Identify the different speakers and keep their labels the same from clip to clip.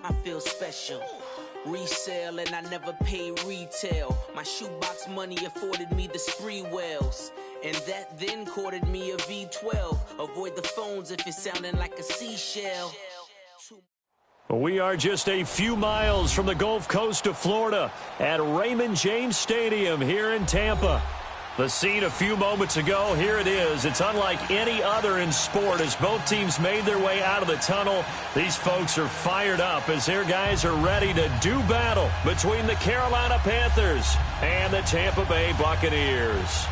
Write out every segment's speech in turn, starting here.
Speaker 1: I feel special. Resale and I never paid retail. My shoebox money afforded me the spree wells. And that then courted me a V12. Avoid the phones if you're sounding like a seashell.
Speaker 2: We are just a few miles from the Gulf Coast of Florida at Raymond James Stadium here in Tampa. The scene a few moments ago, here it is. It's unlike any other in sport as both teams made their way out of the tunnel. These folks are fired up as their guys are ready to do battle between the Carolina Panthers and the Tampa Bay Buccaneers.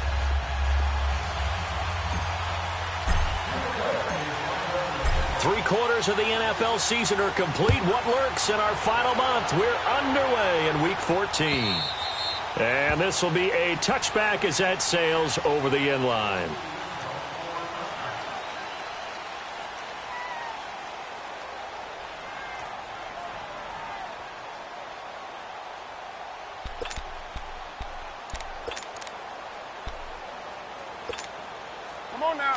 Speaker 2: Three-quarters of the NFL season are complete. What lurks in our final month? We're underway in Week 14. And this will be a touchback as that sails over the end line.
Speaker 3: Come on now.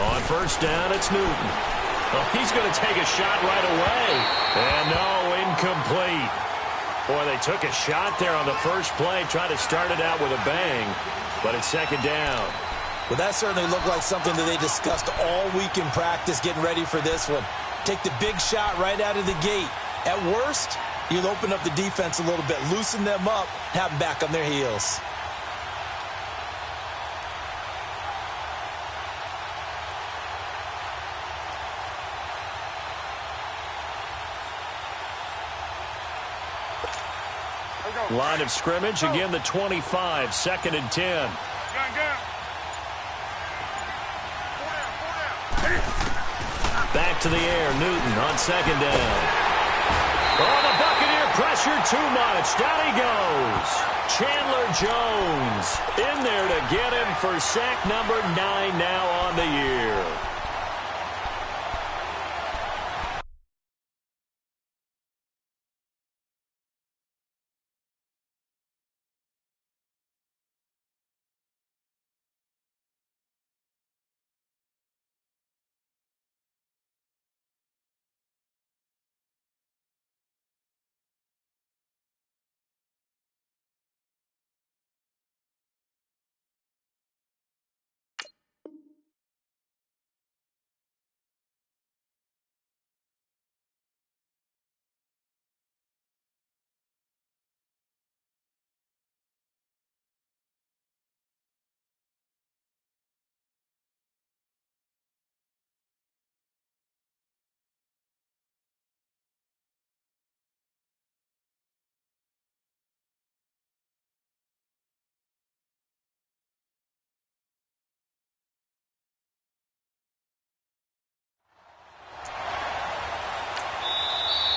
Speaker 2: On first down, it's Newton. Well, he's going to take a shot right away. And no, incomplete. Boy, they took a shot there on the first play, tried to start it out with a bang, but it's second down.
Speaker 4: Well, that certainly looked like something that they discussed all week in practice, getting ready for this one. Take the big shot right out of the gate. At worst, you'll open up the defense a little bit, loosen them up, have them back on their heels.
Speaker 2: Line of scrimmage, again the 25, second and 10. Back to the air, Newton on second down. Oh, the Buccaneer pressure too much. Down he goes. Chandler Jones in there to get him for sack number 9 now on the year.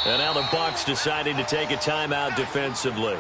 Speaker 2: And now the Bucs deciding to take a timeout defensively.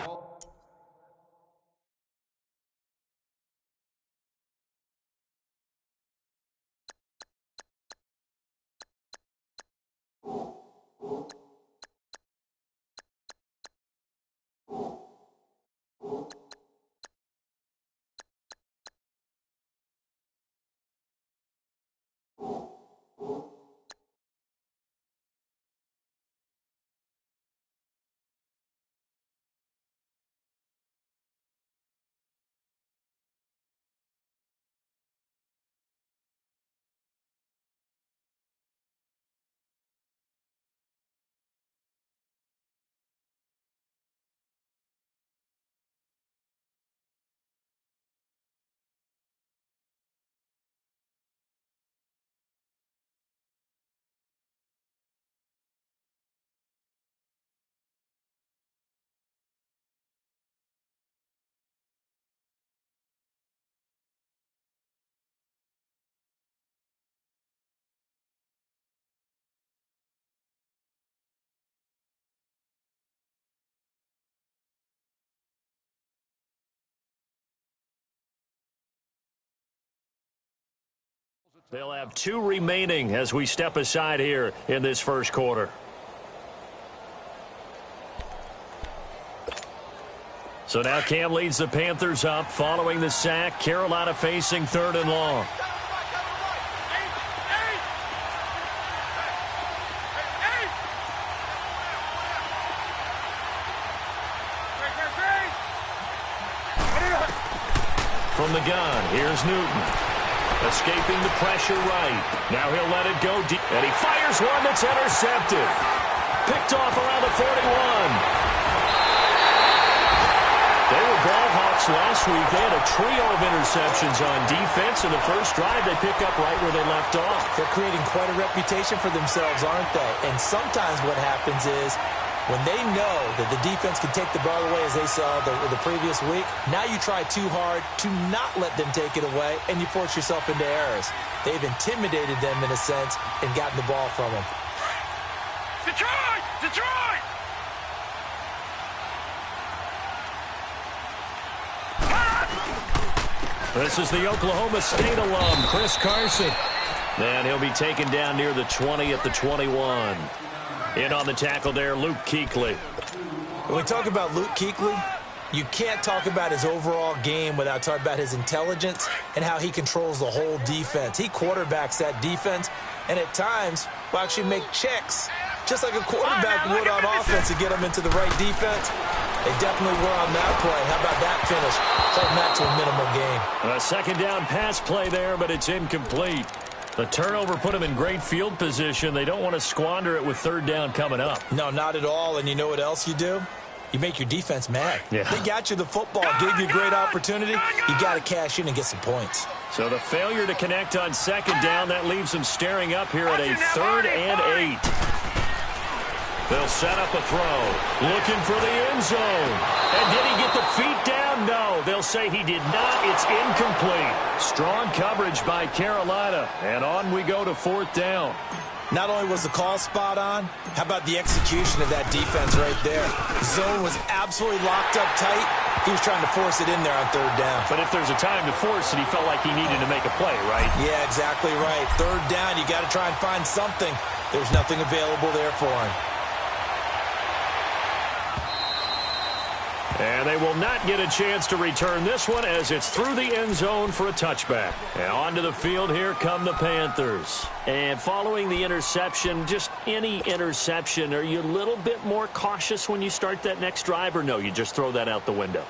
Speaker 2: They'll have 2 remaining as we step aside here in this first quarter. So now Cam leads the Panthers up following the sack. Carolina facing 3rd and long. From the gun, here's Newton. Escaping the pressure right. Now he'll let it go deep. And he fires one that's intercepted. Picked off around the 41. They were ball hawks last week. They had a trio of interceptions on defense. In the first drive, they pick up right where they left off.
Speaker 4: They're creating quite a reputation for themselves, aren't they? And sometimes what happens is when they know that the defense can take the ball away, as they saw the previous week, now you try too hard to not let them take it away, and you force yourself into errors. They've intimidated them in a sense and gotten the ball from them.
Speaker 3: Detroit! Detroit!
Speaker 2: This is the Oklahoma State alum, Chris Carson. And he'll be taken down near the 20 at the 21. In on the tackle there, Luke Kuechly.
Speaker 4: When we talk about Luke Kuechly, you can't talk about his overall game without talking about his intelligence and how he controls the whole defense. He quarterbacks that defense, and at times will actually make checks, just like a quarterback would on offense to get them into the right defense. They definitely were on that play. How about that finish? Holding that to a minimal gain.
Speaker 2: A second down pass play there, but it's incomplete. The turnover put them in great field position. They don't want to squander it with 3rd down coming up.
Speaker 4: No, not at all. And you know what else you do? You make your defense mad.
Speaker 2: Yeah.
Speaker 4: They got you the football, gave you a great opportunity. You got to cash in and get some points.
Speaker 2: So the failure to connect on 2nd down, that leaves them staring up here at a 3rd and 8. They'll set up a throw. Looking for the end zone. And did he get the feet down? No. They'll say he did not. It's incomplete. Strong coverage by Carolina. And on we go to 4th down.
Speaker 4: Not only was the call spot on, how about the execution of that defense right there? Zone was absolutely locked up tight. He was trying to force it in there on 3rd down.
Speaker 2: But if there's a time to force it, he felt like he needed to make a play, right?
Speaker 4: Yeah, exactly right. 3rd down, you got to try and find something. There's nothing available there for him.
Speaker 2: And they will not get a chance to return this one as it's through the end zone for a touchback. And onto the field, here come the Panthers. And following the interception, just any interception, are you a little bit more cautious when you start that next drive, or no, you just throw that out the window?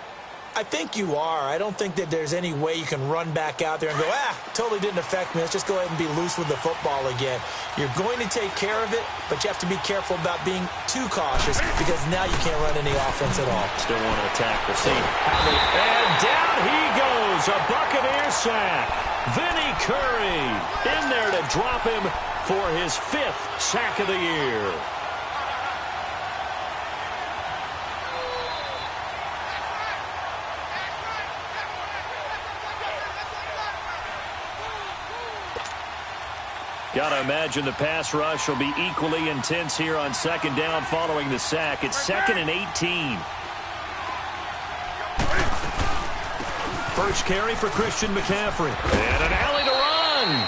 Speaker 4: I think you are. I don't think that there's any way you can run back out there and go, totally didn't affect me. Let's just go ahead and be loose with the football again. You're going to take care of it, but you have to be careful about being too cautious because now you can't run any offense at all.
Speaker 2: Still want to attack the scene. And down he goes. A Buccaneer sack. Vinny Curry in there to drop him for his 5th sack of the year. Got to imagine the pass rush will be equally intense here on 2nd down following the sack. It's 2nd and 18. First carry for Christian McCaffrey. And an alley to run.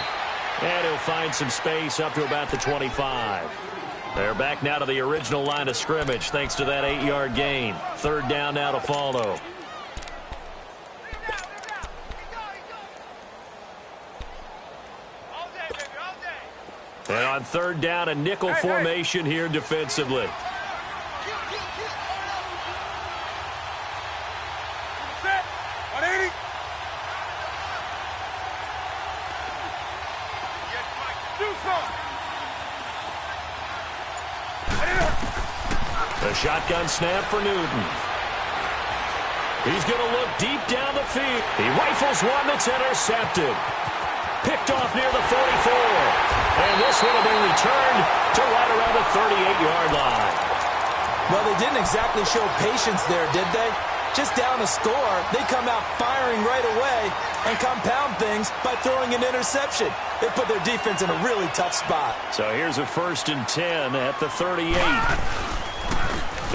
Speaker 2: And he'll find some space up to about the 25. They're back now to the original line of scrimmage thanks to that 8-yard gain. 3rd down now to follow. And on 3rd down, a nickel formation here defensively. The shotgun snap for Newton. He's going to look deep down the field. He rifles one that's intercepted. Picked off near the 44. And this one will be returned to right around the 38-yard line.
Speaker 4: Well, they didn't exactly show patience there, did they? Just down a score, they come out firing right away and compound things by throwing an interception. They put their defense in a really tough spot.
Speaker 2: So here's a 1st and 10 at the 38.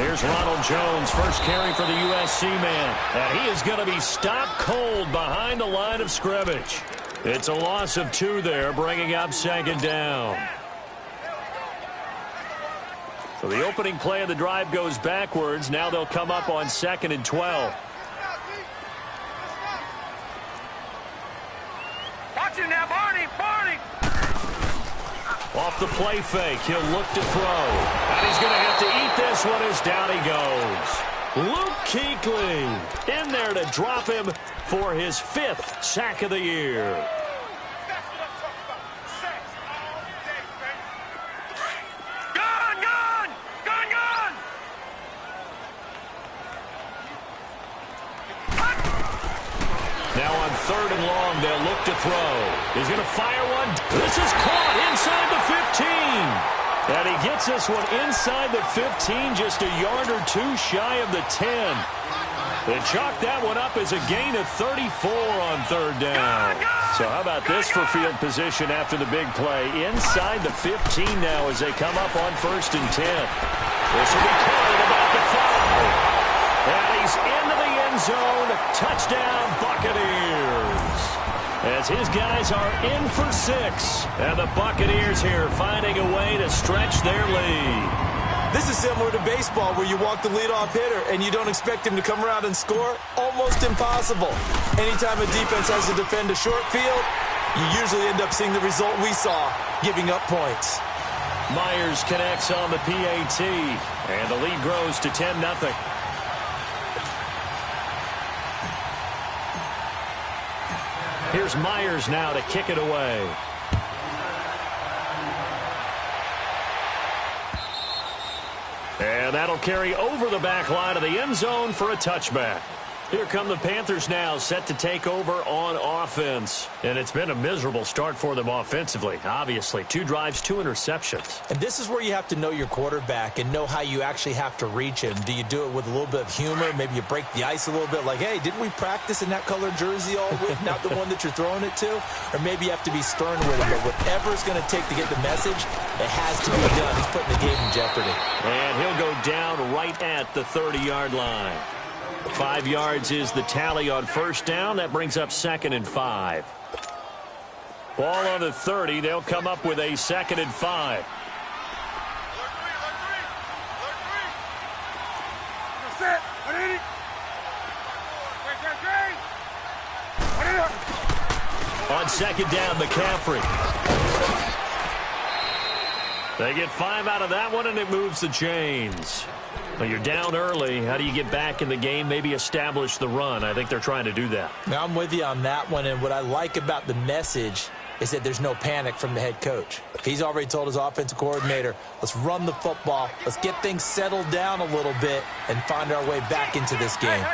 Speaker 2: Here's Ronald Jones, first carry for the USC man. And he is going to be stopped cold behind the line of scrimmage. It's a loss of 2 there, bringing up 2nd down. So the opening play of the drive goes backwards. Now they'll come up on 2nd and 12.
Speaker 3: Watch it now, Barney! Barney!
Speaker 2: Off the play fake, he'll look to throw. And he's going to have to eat this one as down he goes. Luke Kuechly in there to drop him for his 5th sack of the year. Now on 3rd and long, they'll look to throw. He's going to fire one. This is caught inside the 15. And he gets this one inside the 15, just a yard or 2 shy of the 10. They chalk that one up as a gain of 34 on 3rd down. So how about this for field position after the big play? Inside the 15 now as they come up on 1st and 10. This will be caught at about the 5. And he's into the end zone. Touchdown, Buccaneers. As his guys are in for 6. And the Buccaneers here finding a way to stretch their lead.
Speaker 4: This is similar to baseball where you walk the leadoff hitter and you don't expect him to come around and score. Almost impossible. Anytime a defense has to defend a short field, you usually end up seeing the result we saw, giving up points.
Speaker 2: Myers connects on the PAT. And the lead grows to 10-0. Here's Myers now to kick it away. And that'll carry over the back line of the end zone for a touchback. Here come the Panthers now, set to take over on offense. And it's been a miserable start for them offensively, obviously. 2 drives, 2 interceptions.
Speaker 4: And this is where you have to know your quarterback and know how you actually have to reach him. Do you do it with a little bit of humor? Maybe you break the ice a little bit, like, hey, didn't we practice in that colored jersey all week, not the one that you're throwing it to? Or maybe you have to be stern with him. But whatever it's going to take to get the message, it has to be done. He's putting the game in jeopardy.
Speaker 2: And he'll go down right at the 30-yard line. 5 yards is the tally on 1st down. That brings up 2nd and 5. Ball on the 30. They'll come up with a 2nd and 5. On 2nd down, McCaffrey. They get 5 out of that one, and it moves the chains. Well, you're down early. How do you get back in the game? Maybe establish the run. I think they're trying to do that.
Speaker 4: Now, I'm with you on that one, and what I like about the message is that there's no panic from the head coach. He's already told his offensive coordinator, let's run the football, let's get things settled down a little bit and find our way back into this game.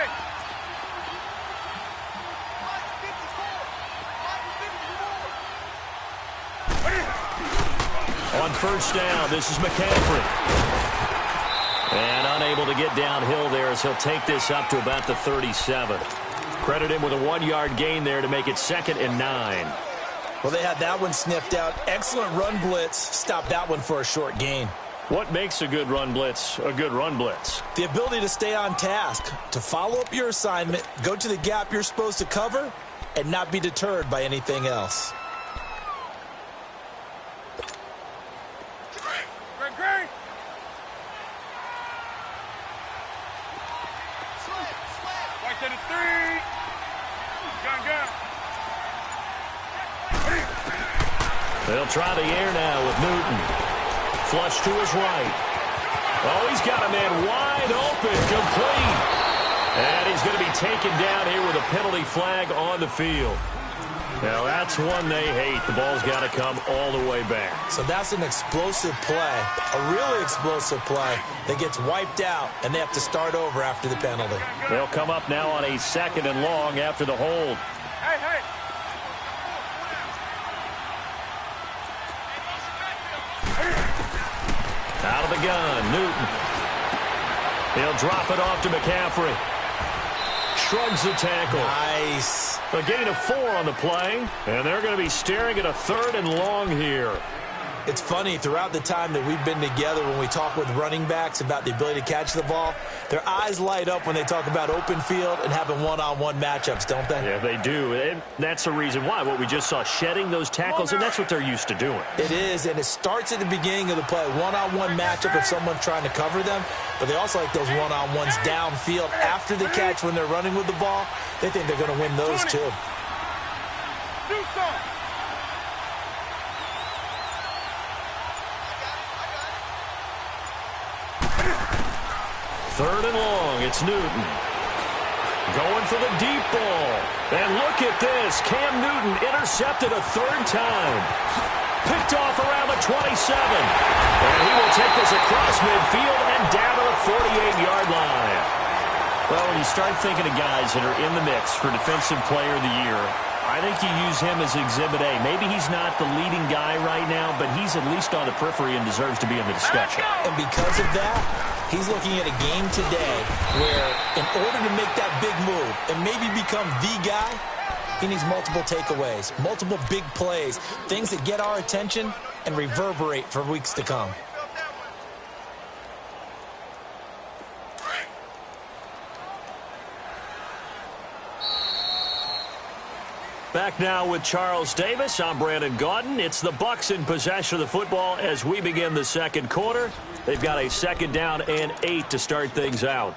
Speaker 2: On 1st down, this is McCaffrey. And unable to get downhill there as he'll take this up to about the 37. Credit him with a 1-yard gain there to make it 2nd and 9.
Speaker 4: Well, they had that one sniffed out. Excellent run blitz. Stopped that one for a short gain.
Speaker 2: What makes a good run blitz a good run blitz?
Speaker 4: The ability to stay on task, to follow up your assignment, go to the gap you're supposed to cover, and not be deterred by anything else.
Speaker 2: They'll try the air now with Newton. Flush to his right. Oh, he's got a man wide open, complete. And he's going to be taken down here with a penalty flag on the field. Now, that's one they hate. The ball's got to come all the way back.
Speaker 4: So that's an explosive play, a really explosive play that gets wiped out, and they have to start over after the penalty.
Speaker 2: They'll come up now on a 2nd and long after the hold.
Speaker 3: Hey.
Speaker 2: Out of the gun, Newton. He'll drop it off to McCaffrey. Shrugs the tackle.
Speaker 4: Nice.
Speaker 2: A gain of 4 on the play, and they're going to be staring at a 3rd and long here.
Speaker 4: It's funny, throughout the time that we've been together, when we talk with running backs about the ability to catch the ball, their eyes light up when they talk about open field and having one-on-one matchups, don't they?
Speaker 2: Yeah, they do. And that's the reason why. What we just saw, shedding those tackles, and that's what they're used to doing.
Speaker 4: It is, and it starts at the beginning of the play. One-on-one matchup if someone's trying to cover them, but they also like those one-on-ones downfield after the catch when they're running with the ball. They think they're going to win those too.
Speaker 3: Do something.
Speaker 2: 3rd and long. It's Newton. Going for the deep ball. And look at this. Cam Newton intercepted a 3rd time. Picked off around the 27. And he will take this across midfield and down to the 48-yard line. Well, when you start thinking of guys that are in the mix for Defensive Player of the Year, I think you use him as Exhibit A. Maybe he's not the leading guy right now, but he's at least on the periphery and deserves to be in the discussion.
Speaker 4: And because of that, he's looking at a game today where in order to make that big move and maybe become the guy, he needs multiple takeaways, multiple big plays, things that get our attention and reverberate for weeks to come.
Speaker 2: Back now with Charles Davis. I'm Brandon Gaudin. It's the Bucs in possession of the football as we begin the second quarter. They've got a 2nd down and 8 to start things out.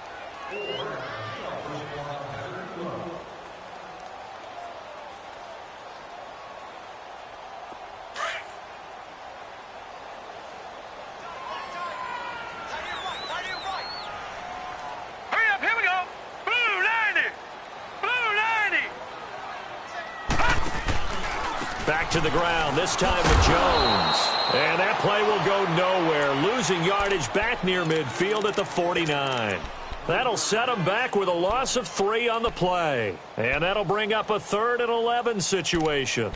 Speaker 2: Back to the ground, this time with Jones. And that play will go nowhere, losing yardage back near midfield at the 49. That'll set him back with a loss of 3 on the play. And that'll bring up a 3rd and 11 situation.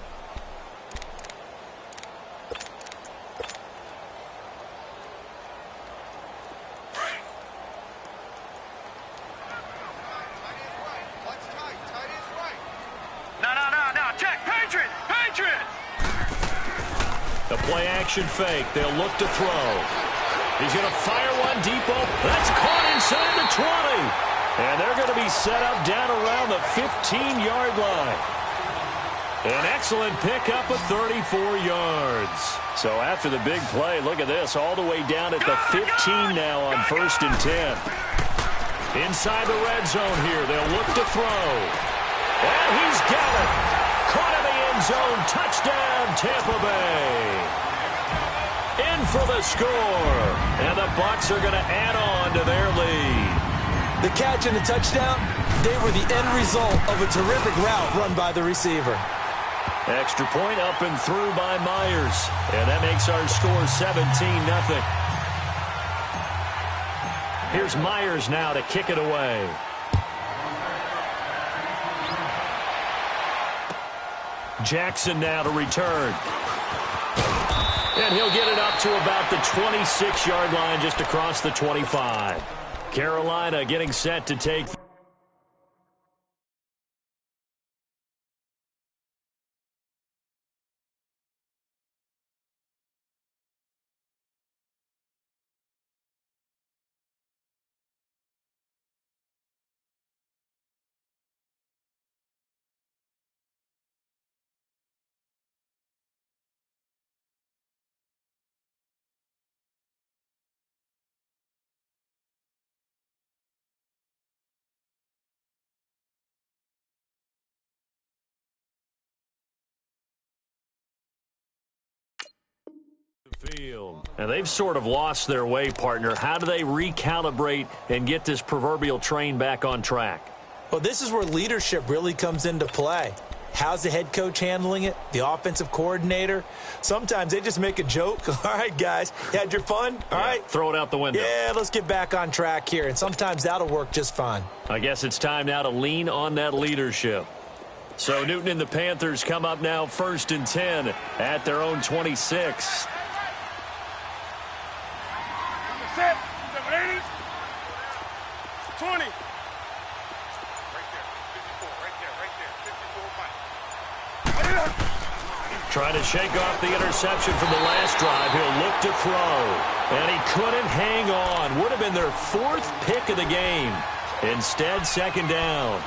Speaker 2: The play action fake. They'll look to throw. He's going to fire one deep. That's caught inside the 20. And they're going to be set up down around the 15-yard line. An excellent pickup of 34 yards. So after the big play, look at this, all the way down at the 15 now on 1st and 10. Inside the red zone here, they'll look to throw. And he's got it. Caught in the end zone. Touchdown, Tampa Bay. In for the score. And the Bucs are going to add on to their lead.
Speaker 4: The catch and the touchdown, they were the end result of a terrific route run by the receiver.
Speaker 2: Extra point up and through by Myers. And that makes our score 17-0. Here's Myers now to kick it away. Jackson now to return. And he'll get it up to about the 26-yard line, just across the 25. Carolina getting set to take. Field. And they've sort of lost their way, partner. How do they recalibrate and get this proverbial train back on track?
Speaker 4: Well, this is where leadership really comes into play. How's the head coach handling it? The offensive coordinator? Sometimes they just make a joke. All right, guys, you had your fun? All right.
Speaker 2: Throw it out the window.
Speaker 4: Yeah, let's get back on track here. And sometimes that'll work just fine.
Speaker 2: I guess it's time now to lean on that leadership. So Newton and the Panthers come up now 1st and 10 at their own 26.
Speaker 3: Set. 20. Right there. 54. Right there. 54.
Speaker 2: Trying to shake off the interception from the last drive. He'll look to throw. And he couldn't hang on. Would have been their 4th pick of the game. Instead, 2nd down.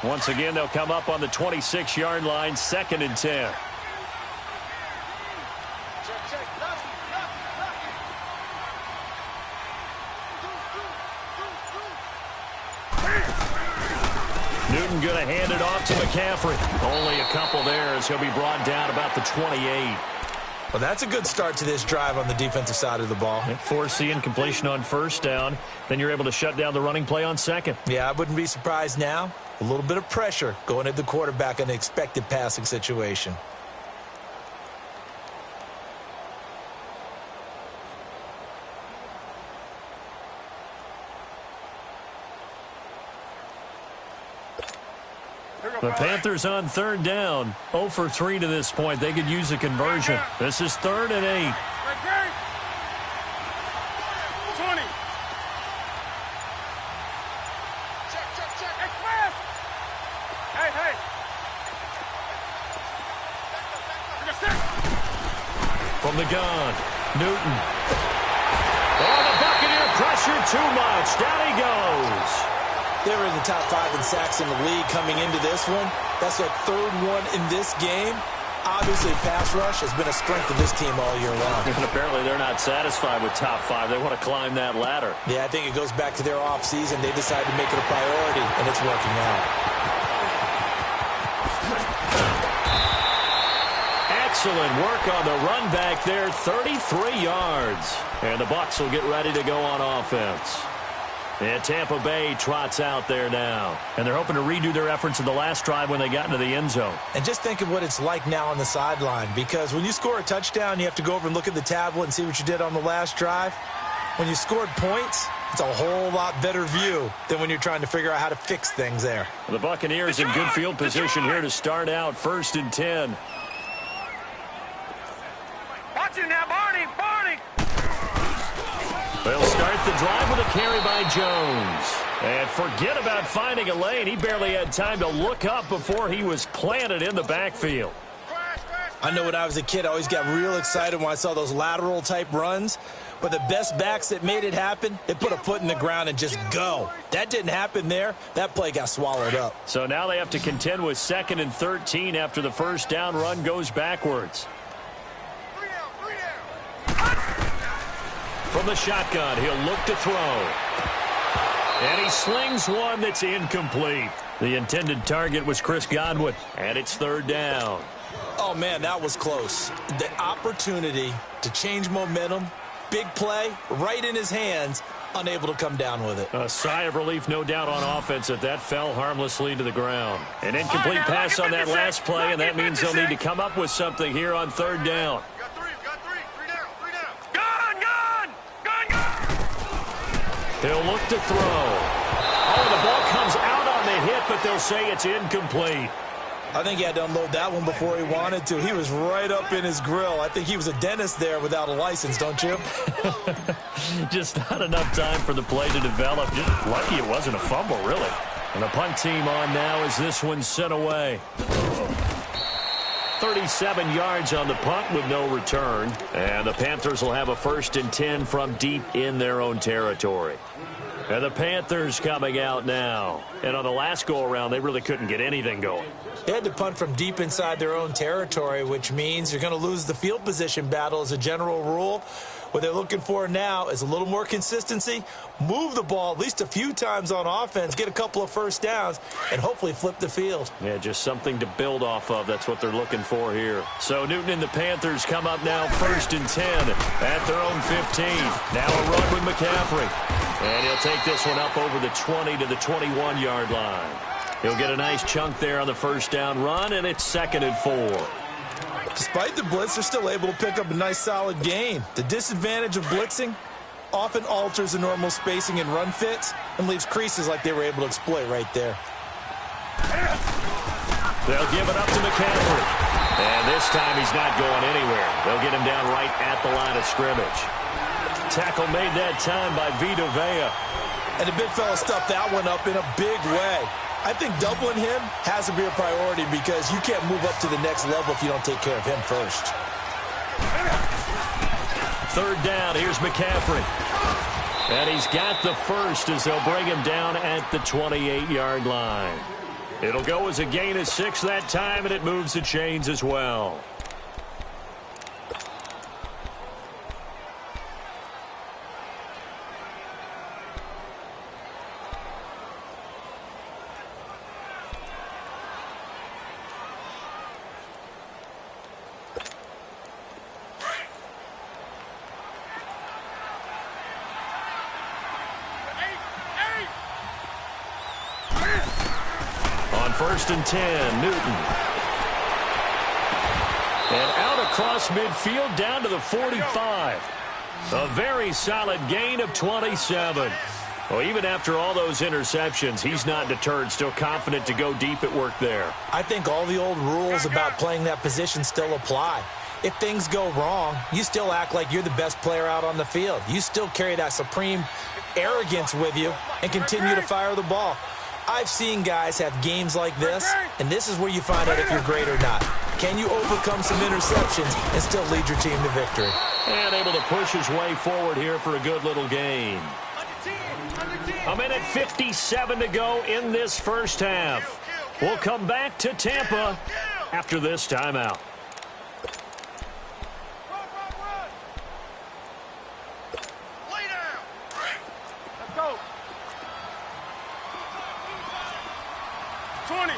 Speaker 2: Once again, they'll come up on the 26-yard line, 2nd and 10. Newton going to hand it off to McCaffrey. Only a couple there as he'll be brought down about the 28.
Speaker 4: Well, that's a good start to this drive on the defensive side of the ball.
Speaker 2: Force the incompletion on first down. Then you're able to shut down the running play on second.
Speaker 4: Yeah, I wouldn't be surprised now. A little bit of pressure going at the quarterback in an expected passing situation.
Speaker 2: The Panthers on third down. 0 for 3 to this point. They could use a conversion. This is 3rd and 8.
Speaker 3: 20. Check. Express. Hey.
Speaker 2: From the gun, Newton. Oh, the Buccaneer pressure too much. Down he goes.
Speaker 4: They were in the top 5 in sacks in the league coming into this one. That's their 3rd one in this game. Obviously, pass rush has been a strength of this team all year long.
Speaker 2: And apparently they're not satisfied with top 5. They want to climb that ladder.
Speaker 4: Yeah, I think it goes back to their offseason. They decided to make it a priority, and it's working out.
Speaker 2: Excellent work on the run back there. 33 yards. And the Bucs will get ready to go on offense. And Tampa Bay trots out there now. And they're hoping to redo their efforts in the last drive when they got into the end zone.
Speaker 4: And just think of what it's like now on the sideline. Because when you score a touchdown, you have to go over and look at the tablet and see what you did on the last drive. When you scored points, it's a whole lot better view than when you're trying to figure out how to fix things there.
Speaker 2: The Buccaneers in good field position here to start out 1st and 10.
Speaker 3: Watch it now, Barney.
Speaker 2: They'll start the drive with a carry by Jones. And forget about finding a lane. He barely had time to look up before he was planted in the backfield.
Speaker 4: I know when I was a kid, I always got real excited when I saw those lateral-type runs. But the best backs that made it happen, they put a foot in the ground and just go. That didn't happen there. That play got swallowed up.
Speaker 2: So now they have to contend with 2nd and 13 after the first down run goes backwards. From the shotgun, he'll look to throw. And he slings one that's incomplete. The intended target was Chris Godwin, and it's 3rd down.
Speaker 4: Oh, man, that was close. The opportunity to change momentum, big play, right in his hands, unable to come down with it.
Speaker 2: A sigh of relief, no doubt, on offense that fell harmlessly to the ground. An incomplete pass on that last play, and that means they'll need to come up with something here on 3rd down. He'll look to throw. Oh, the ball comes out on the hit, but they'll say it's incomplete.
Speaker 4: I think he had to unload that one before he wanted to. He was right up in his grill. I think he was a dentist there without a license, don't you?
Speaker 2: Just not enough time for the play to develop. Just lucky it wasn't a fumble, really. And the punt team on now as this one's sent away. 37 yards on the punt with no return. And the Panthers will have a 1st and 10 from deep in their own territory. And the Panthers coming out now. And on the last go-around, they really couldn't get anything going.
Speaker 4: They had to punt from deep inside their own territory, which means you're going to lose the field position battle as a general rule. What they're looking for now is a little more consistency, move the ball at least a few times on offense, get a couple of first downs, and hopefully flip the field.
Speaker 2: Yeah, just something to build off of. That's what they're looking for here. So Newton and the Panthers come up now 1st and 10 at their own 15. Now a run with McCaffrey. And he'll take this one up over the 20 to the 21-yard line. He'll get a nice chunk there on the first down run, and it's 2nd and 4.
Speaker 4: Despite the blitz, they're still able to pick up a nice solid gain. The disadvantage of blitzing often alters the normal spacing and run fits and leaves creases like they were able to exploit right there.
Speaker 2: They'll give it up to McCaffrey. And this time he's not going anywhere. They'll get him down right at the line of scrimmage. Tackle made that time by Vita Vea.
Speaker 4: And the big fella stuffed that one up in a big way. I think doubling him has to be a priority because you can't move up to the next level if you don't take care of him first.
Speaker 2: 3rd down, here's McCaffrey. And he's got the first as they'll bring him down at the 28-yard line. It'll go as a gain of 6 that time, and it moves the chains as well. 1st and 10, Newton. And out across midfield down to the 45. A very solid gain of 27. Well, even after all those interceptions, he's not deterred, still confident to go deep at work there.
Speaker 4: I think all the old rules about playing that position still apply. If things go wrong, you still act like you're the best player out on the field. You still carry that supreme arrogance with you and continue to fire the ball. I've seen guys have games like this, and this is where you find out if you're great or not. Can you overcome some interceptions and still lead your team to victory?
Speaker 2: And able to push his way forward here for a good little gain. A minute 57 to go in this first half. We'll come back to Tampa after this timeout.
Speaker 3: Let's go. 20.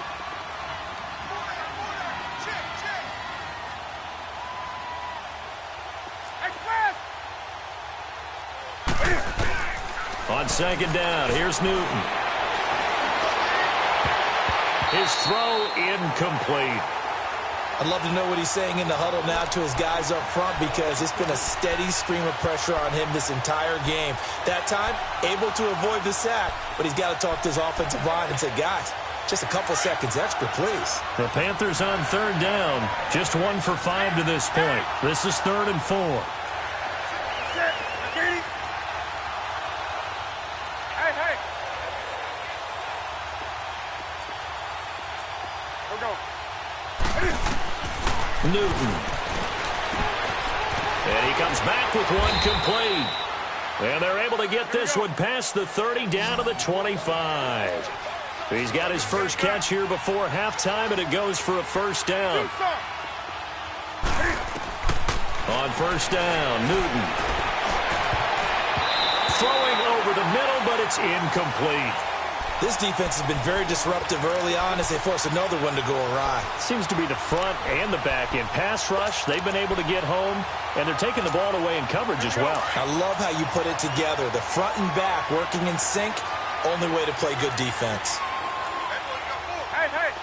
Speaker 3: Express.
Speaker 2: On 2nd down, here's Newton. His throw incomplete.
Speaker 4: I'd love to know what he's saying in the huddle now to his guys up front, because it's been a steady stream of pressure on him this entire game. That time, able to avoid the sack, but he's got to talk to his offensive line and say, guys, just a couple seconds extra, please.
Speaker 2: The Panthers on 3rd down. Just 1 for 5 to this point. This is 3rd and 4.
Speaker 3: Hey. Go.
Speaker 2: Newton. And he comes back with 1 complete. And they're able to get this one past the 30 down to the 25. He's got his first catch here before halftime, and it goes for a 1st down. On 1st down, Newton. Throwing over the middle, but it's incomplete.
Speaker 4: This defense has been very disruptive early on as they force another one to go awry.
Speaker 2: Seems to be the front and the back end. Pass rush, they've been able to get home, and they're taking the ball away in coverage as well.
Speaker 4: I love how you put it together. The front and back working in sync, only way to play good defense.
Speaker 3: Hey.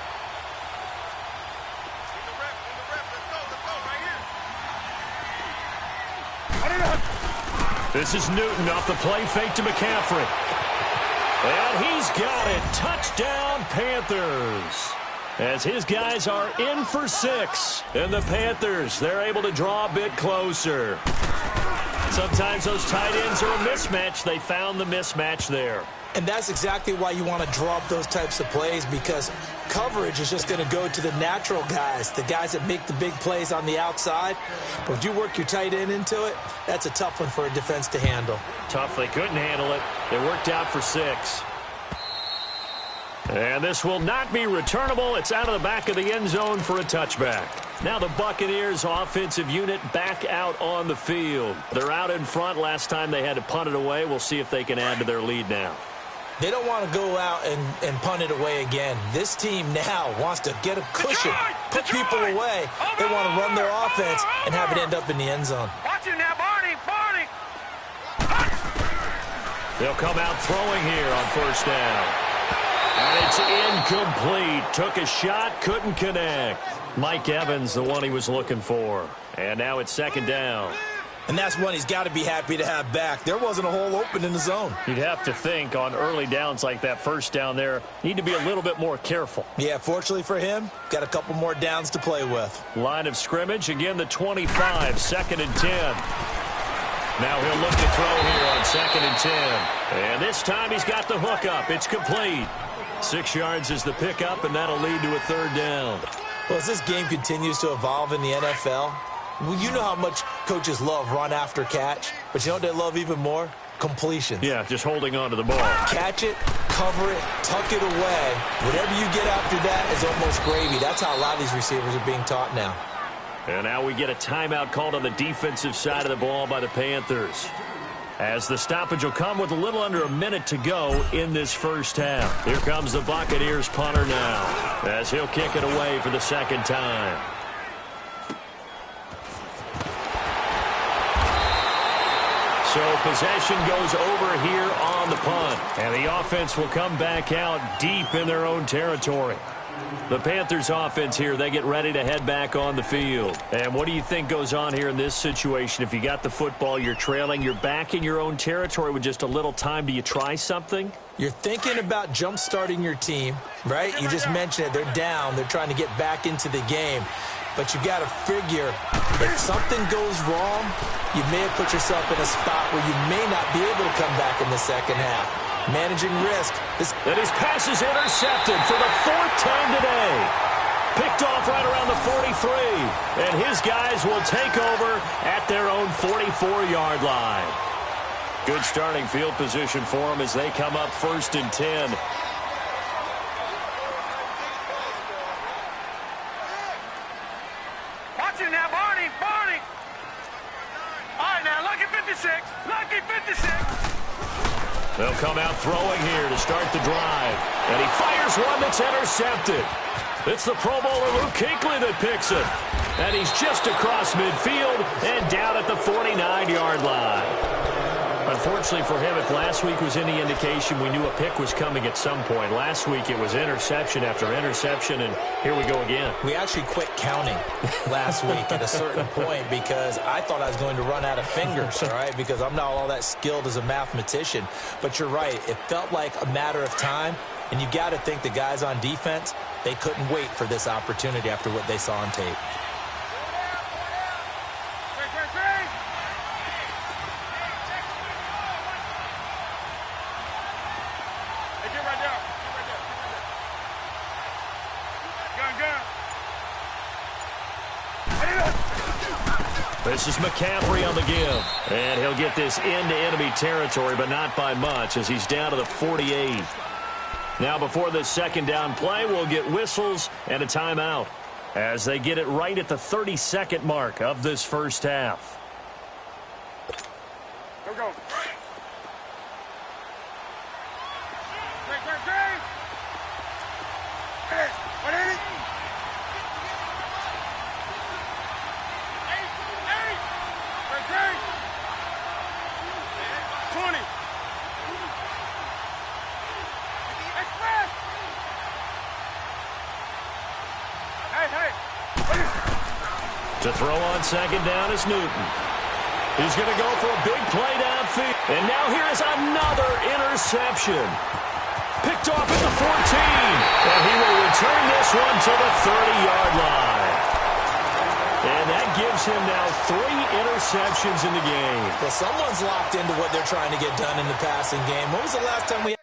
Speaker 2: This is Newton off the play fake to McCaffrey. And he's got it. Touchdown, Panthers. As his guys are in for 6. And the Panthers, they're able to draw a bit closer. Sometimes those tight ends are a mismatch. They found the mismatch there.
Speaker 4: And that's exactly why you want to draw up those types of plays, because coverage is just going to go to the natural guys, the guys that make the big plays on the outside. But if you work your tight end into it, that's a tough one for a defense to handle.
Speaker 2: Tough. They couldn't handle it. They worked out for 6. And this will not be returnable. It's out of the back of the end zone for a touchback. Now the Buccaneers offensive unit back out on the field. They're out in front. Last time they had to punt it away. We'll see if they can add to their lead now.
Speaker 4: They don't want to go out and punt it away again. This team now wants to get a cushion, put people away. They want to run their offense and have it end up in the end zone.
Speaker 3: Watch it now, Barney.
Speaker 2: They'll come out throwing here on 1st down. And it's incomplete. Took a shot, couldn't connect. Mike Evans, the one he was looking for. And now it's 2nd down.
Speaker 4: And that's one he's got to be happy to have back. There wasn't a hole open in the zone.
Speaker 2: You'd have to think on early downs like that 1st down there, need to be a little bit more careful.
Speaker 4: Yeah, fortunately for him, got a couple more downs to play with.
Speaker 2: Line of scrimmage, again the 25, 2nd and 10. Now he'll look to throw here on 2nd and 10. And this time he's got the hook up. It's complete. 6 yards is the pickup, and that'll lead to a 3rd down.
Speaker 4: Well, as this game continues to evolve in the NFL, well, you know how much coaches love run after catch, but you know what they love even more? Completions.
Speaker 2: Yeah, just holding on to the ball.
Speaker 4: Catch it, cover it, tuck it away. Whatever you get after that is almost gravy. That's how a lot of these receivers are being taught now.
Speaker 2: And now we get a timeout called on the defensive side of the ball by the Panthers, as the stoppage will come with a little under a minute to go in this first half. Here comes the Buccaneers punter now, as he'll kick it away for the 2nd time. So possession goes over here on the punt. And the offense will come back out deep in their own territory. The Panthers offense here, they get ready to head back on the field. And what do you think goes on here in this situation? If you got the football, you're trailing, you're back in your own territory with just a little time. Do you try something?
Speaker 4: You're thinking about jump-starting your team, right? You just mentioned it. They're down. They're trying to get back into the game. But you got to figure, if something goes wrong, you may have put yourself in a spot where you may not be able to come back in the second half. Managing risk.
Speaker 2: And his pass is intercepted for the fourth time today. Picked off right around the 43. And his guys will take over at their own 44-yard line. Good starting field position for them as they come up 1st and 10.
Speaker 3: Watch it now, Barney. Barney. All right, now, lucky 56. Lucky 56.
Speaker 2: They'll come out throwing here to start the drive. And he fires one that's intercepted. It's the Pro Bowler Luke Kuechly that picks it. And he's just across midfield and down at the 49-yard line. Unfortunately for him, if last week was any indication, we knew a pick was coming at some point. Last week it was interception after interception, and here we go again.
Speaker 4: We actually quit counting last week at a certain point because I thought I was going to run out of fingers, all right, because I'm not all that skilled as a mathematician. But you're right. It felt like a matter of time, and you got to think the guys on defense, they couldn't wait for this opportunity after what they saw on tape.
Speaker 2: This is McCaffrey on the give. And he'll get this into enemy territory, but not by much as he's down to the 48. Now before this second down play, we'll get whistles and a timeout as they get it right at the 32nd mark of this first half.
Speaker 3: Go, go. What is it? 20. Express. Hey.
Speaker 2: To throw on second down is Newton. He's going to go for a big play downfield. And now here's another interception. Picked off at the 14. And he will return this one to the 30-yard line. And that gives him now 3 interceptions in the game.
Speaker 4: Well, someone's locked into what they're trying to get done in the passing game. When was the last time we...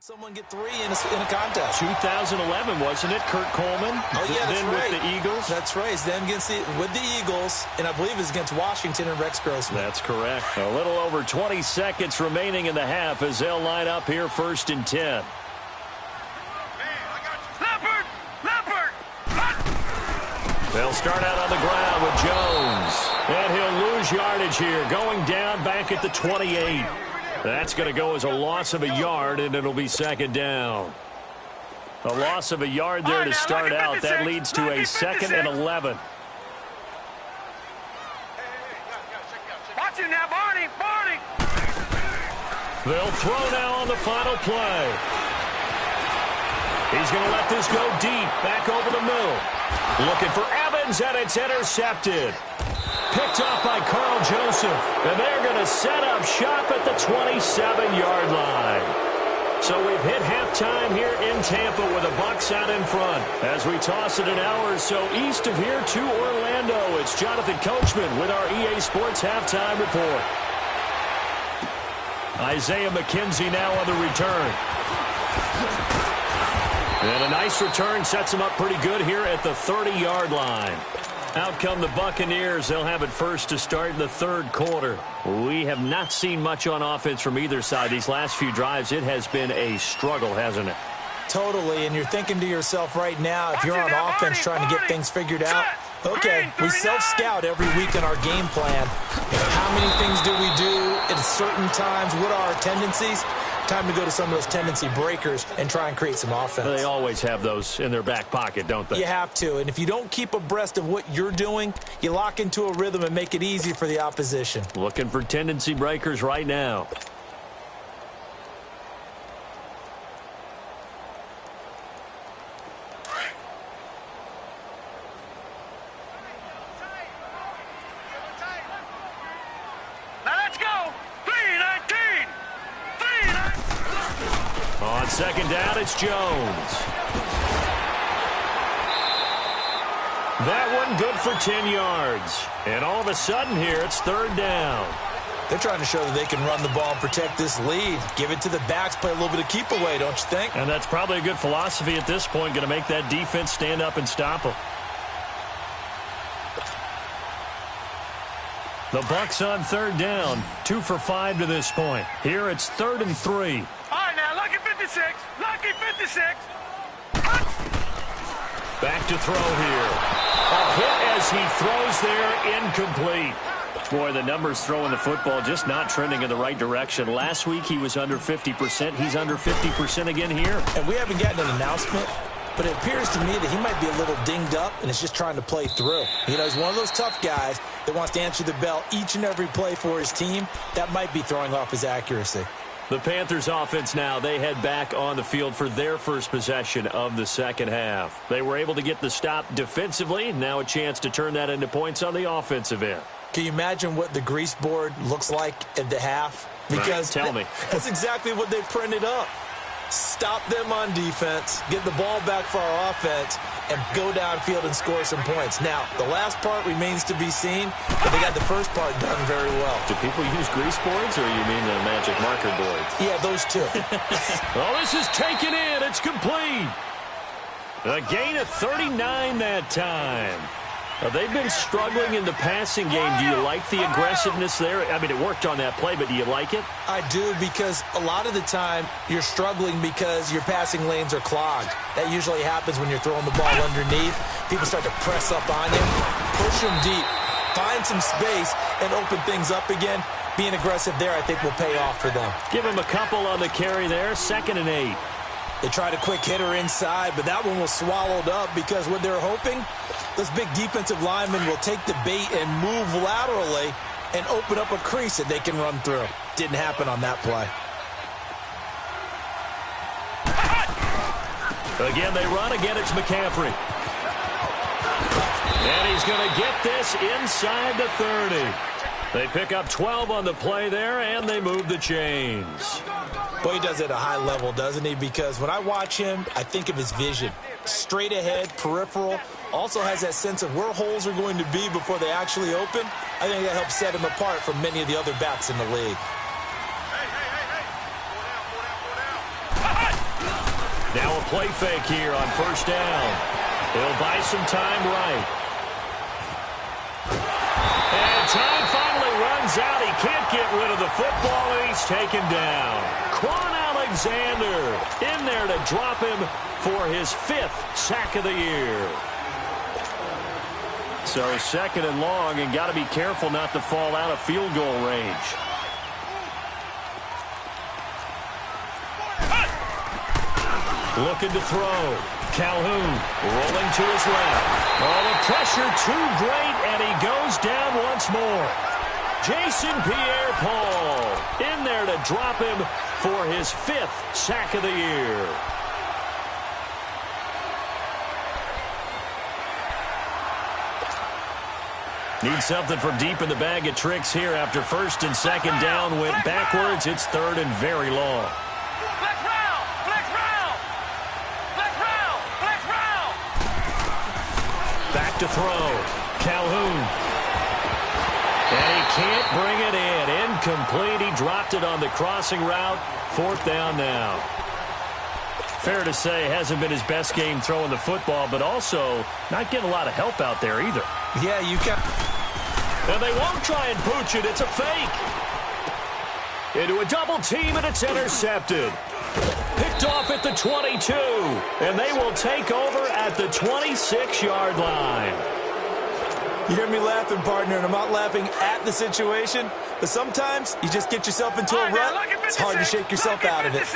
Speaker 4: someone get 3 in a contest.
Speaker 2: 2011, wasn't it? Kurt Coleman.
Speaker 4: Oh, yeah, that's
Speaker 2: then
Speaker 4: right.
Speaker 2: with the Eagles.
Speaker 4: That's right. Then with the Eagles, and I believe it's against Washington and Rex Grossman.
Speaker 2: That's correct. A little over 20 seconds remaining in the half as they'll line up here 1st and 10.
Speaker 3: Leopard!
Speaker 2: They'll start out on the ground with Jones. And he'll lose yardage here, going down back at the 28. That's going to go as a loss of a yard, and it'll be second down. A loss of a yard there to start out. That leads to a 2nd and 11.
Speaker 3: Watch it now, Barney!
Speaker 2: They'll throw now on the final play. He's going to let this go deep, back over the middle. Looking for Evans, and it's intercepted. Picked off by Carl Joseph, and they're going to set up shop at the 27-yard line. So we've hit halftime here in Tampa with the Bucs out in front. As we toss it an hour or so east of here to Orlando, it's Jonathan Coachman with our EA Sports Halftime Report. Isaiah McKenzie now on the return. And a nice return sets him up pretty good here at the 30-yard line. Out come the Buccaneers. They'll have it first to start in the 3rd quarter. We have not seen much on offense from either side. These last few drives, it has been a struggle, hasn't it?
Speaker 4: Totally, and you're thinking to yourself right now, if you're on offense trying to get things figured out, Okay, we self-scout every week in our game plan. How many things do we do at certain times? What are our tendencies? Time to go to some of those tendency breakers and try and create some offense.
Speaker 2: They always have those in their back pocket, don't they?
Speaker 4: You have to, and if you don't keep abreast of what you're doing, you lock into a rhythm and make it easy for the opposition.
Speaker 2: Looking for tendency breakers right now. On second down, it's Jones. That one good for 10 yards. And all of a sudden here, it's third down.
Speaker 4: They're trying to show that they can run the ball and protect this lead. Give it to the backs, play a little bit of keep away, don't you think?
Speaker 2: And that's probably a good philosophy at this point, going to make that defense stand up and stop them. The Bucs on third down, 2 for 5 to this point. Here it's 3rd and 3.
Speaker 3: All right, now, lucky 56. Lucky 56.
Speaker 2: Back to throw here. A hit as he throws there, incomplete. Boy, the numbers throwing the football just not trending in the right direction. Last week he was under 50%. He's under 50% again here.
Speaker 4: And we haven't gotten an announcement, but it appears to me that he might be a little dinged up and is just trying to play through. You know, he's one of those tough guys that wants to answer the bell each and every play for his team. That might be throwing off his accuracy.
Speaker 2: The Panthers offense now, they head back on the field for their first possession of the second half. They were able to get the stop defensively. Now a chance to turn that into points on the offensive end.
Speaker 4: Can you imagine what the grease board looks like at the half? Because
Speaker 2: tell me.
Speaker 4: That's exactly what they printed up. Stop them on defense, get the ball back for our offense, and go downfield and score some points. Now, the last part remains to be seen, but they got the first part done very well.
Speaker 2: Do people use grease boards, or you mean the magic marker boards?
Speaker 4: Yeah, those two.
Speaker 2: Well, this is taken in. It's complete. A gain of 39 that time. They've been struggling in the passing game. Do you like the aggressiveness there? I mean, it worked on that play, but do you like it?
Speaker 4: I do, because a lot of the time you're struggling because your passing lanes are clogged. That usually happens when you're throwing the ball underneath. People start to press up on you, push them deep, find some space, and open things up again. Being aggressive there, I think, will pay off for them.
Speaker 2: Give them a couple on the carry there. 2nd and 8.
Speaker 4: They tried a quick hitter inside, but that one was swallowed up because what they're hoping, those big defensive linemen will take the bait and move laterally and open up a crease that they can run through. Didn't happen on that play.
Speaker 2: Again, they run. Again, it's McCaffrey. And he's going to get this inside the 30. They pick up 12 on the play there, and they move the chains.
Speaker 4: Boy, he does it at a high level, doesn't he? Because when I watch him, I think of his vision. Straight ahead, peripheral. Also has that sense of where holes are going to be before they actually open. I think that helps set him apart from many of the other backs in the league.
Speaker 2: Now a play fake here on first down. He'll buy some time right. And time finally runs out. He can't get rid of the football, and he's taken down. Quan Alexander in there to drop him for his 5th sack of the year. So 2nd and long, and got to be careful not to fall out of field goal range. Looking to throw. Calhoun rolling to his left. Oh, the pressure too great, and he goes down once more. Jason Pierre-Paul in there to drop him for his 5th sack of the year. Need something from deep in the bag of tricks here after 1st and 2nd down went backwards. It's 3rd and very long.
Speaker 3: Flex round! Flex round! Flex round! Flex round!
Speaker 2: Back to throw. Calhoun. And he can't bring it in. Incomplete. He dropped it on the crossing route. 4th down now. Fair to say, hasn't been his best game throwing the football, but also not getting a lot of help out there either.
Speaker 4: Yeah, you can.
Speaker 2: And they won't try and pooch it. It's a fake. Into a double team, and it's intercepted. Picked off at the 22. And they will take over at the 26-yard line.
Speaker 4: You hear me laughing, partner, and I'm not laughing at the situation, but sometimes you just get yourself into a rut. It's hard to shake yourself out of it.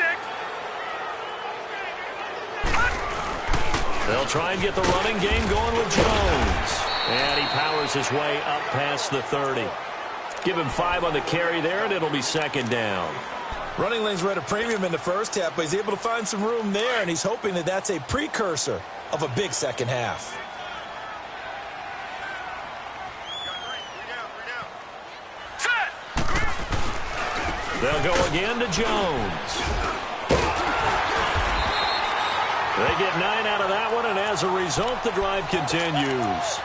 Speaker 2: They'll try and get the running game going with Jones. And he powers his way up past the 30. Give him 5 on the carry there, and it'll be second down.
Speaker 4: Running lanes were at a premium in the first half, but he's able to find some room there, and he's hoping that that's a precursor of a big second half.
Speaker 2: They'll go again to Jones. They get 9 out of that one, and as a result, the drive continues.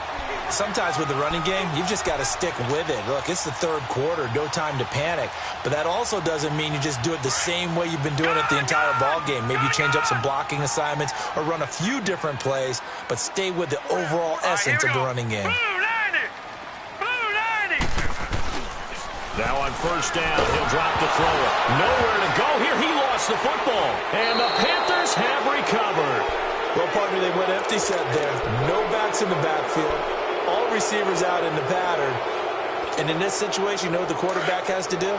Speaker 4: Sometimes with the running game, you've just got to stick with it. Look, it's the third quarter, no time to panic. But that also doesn't mean you just do it the same way you've been doing it the entire ball game. Maybe you change up some blocking assignments or run a few different plays, but stay with the overall essence of the running game.
Speaker 2: Now on first down, he'll drop to throw it. Nowhere to go here. He lost the football. And the Panthers have recovered.
Speaker 4: Well, partner, they went empty set there. No backs in the backfield. All receivers out in the pattern. And in this situation, you know what the quarterback has to do?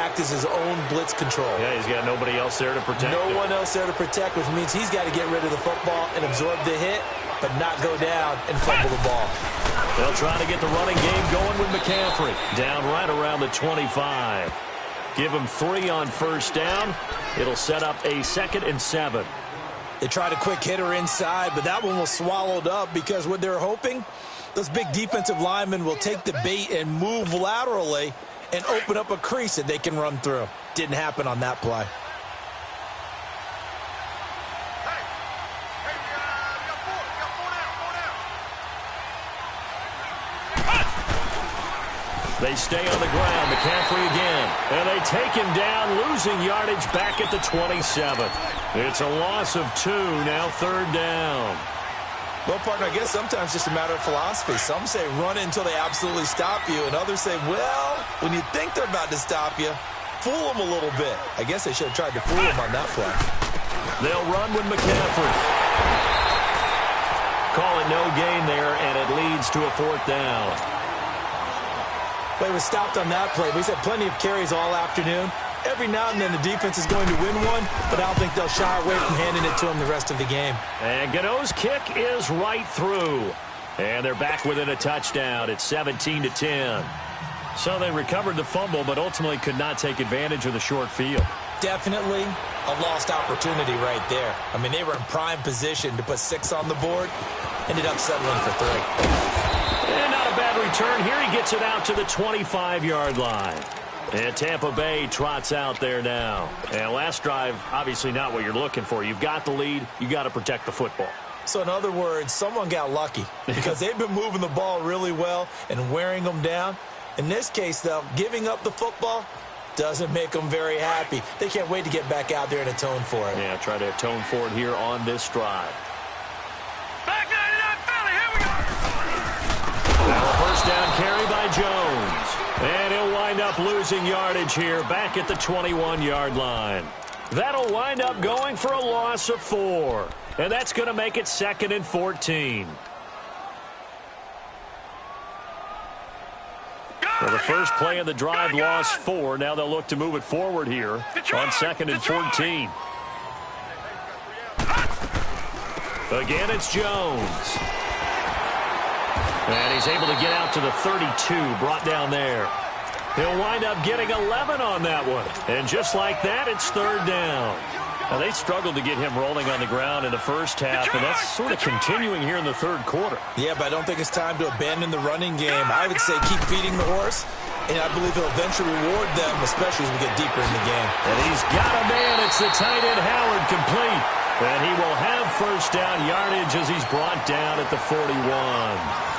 Speaker 4: Act as his own blitz control.
Speaker 2: Yeah, he's got nobody else there to protect him.
Speaker 4: No one else there to protect, which means he's got to get rid of the football and absorb the hit, but not go down and fumble the ball.
Speaker 2: They'll try to get the running game going with McCaffrey. Down right around the 25. Give him 3 on first down. It'll set up a 2nd and 7.
Speaker 4: They tried a quick hitter inside, but that one was swallowed up because what they're hoping, those big defensive linemen will take the bait and move laterally and open up a crease that they can run through. Didn't happen on that play.
Speaker 2: They stay on the ground. McCaffrey again. And they take him down, losing yardage back at the 27. It's a loss of 2, now 3rd down.
Speaker 4: Well, partner, I guess sometimes it's just a matter of philosophy. Some say run it until they absolutely stop you, and others say, well, when you think they're about to stop you, fool them a little bit. I guess they should have tried to fool them on that play.
Speaker 2: They'll run with McCaffrey. Call it no gain there, and it leads to a 4th down.
Speaker 4: Play was stopped on that play. We've had plenty of carries all afternoon. Every now and then the defense is going to win one, but I don't think they'll shy away from handing it to him the rest of the game.
Speaker 2: And Gano's kick is right through. And they're back within a touchdown. It's 17-10. So they recovered the fumble, but ultimately could not take advantage of the short field.
Speaker 4: Definitely a lost opportunity right there. I mean, they were in prime position to put 6 on the board. Ended up settling for 3.
Speaker 2: And not a bad return here. He gets it out to the 25-yard line. And Tampa Bay trots out there now. And last drive, obviously not what you're looking for. You've got the lead. You got to protect the football.
Speaker 4: So in other words, someone got lucky because they've been moving the ball really well and wearing them down. In this case, though, giving up the football doesn't make them very happy. They can't wait to get back out there and atone for it.
Speaker 2: Yeah, try to atone for it here on this drive.
Speaker 3: Back 99 Philly, here we go.
Speaker 2: Now a first down carry by Jones. And he'll wind up losing yardage here back at the 21-yard line. That'll wind up going for a loss of 4. And that's going to make it 2nd and 14. Well, the first play of the drive lost 4. Now they'll look to move it forward here on 2nd and 14. Again, it's Jones. And he's able to get out to the 32, brought down there. He'll wind up getting 11 on that one. And just like that, it's 3rd down. Now, they struggled to get him rolling on the ground in the first half, and that's sort of continuing here in the 3rd quarter.
Speaker 4: Yeah, but I don't think it's time to abandon the running game. I would say keep feeding the horse, and I believe he'll eventually reward them, especially as we get deeper in the game.
Speaker 2: And he's got a man. It's the tight end, Howard, complete. And he will have first down yardage as he's brought down at the 41.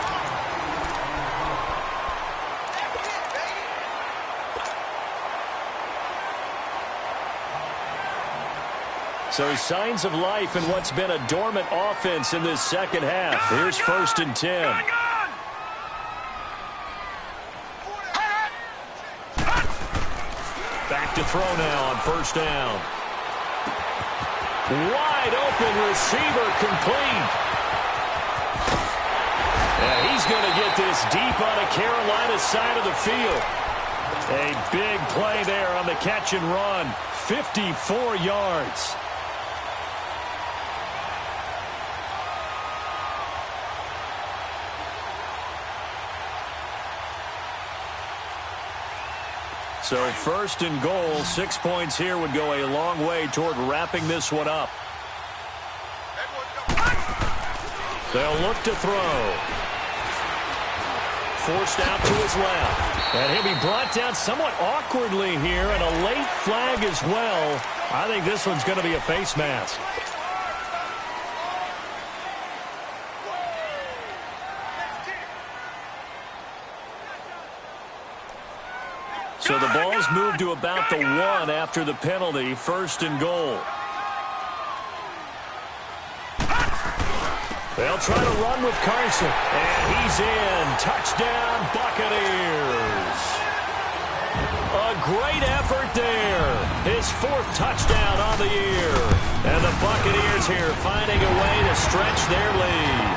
Speaker 2: So signs of life in what's been a dormant offense in this second half. Here's 1st and 10. Back to throw now on first down. Wide open receiver complete. And he's going to get this deep on the Carolina side of the field. A big play there on the catch and run. 54 yards. So first and goal, 6 points here would go a long way toward wrapping this one up. They'll look to throw. Forced out to his left. And he'll be brought down somewhat awkwardly here, and a late flag as well. I think this one's going to be a face mask. So the ball's moved to about the 1 after the penalty, first and goal. They'll try to run with Carson, and he's in. Touchdown, Buccaneers. A great effort there. His 4th touchdown on the year. And the Buccaneers here finding a way to stretch their lead.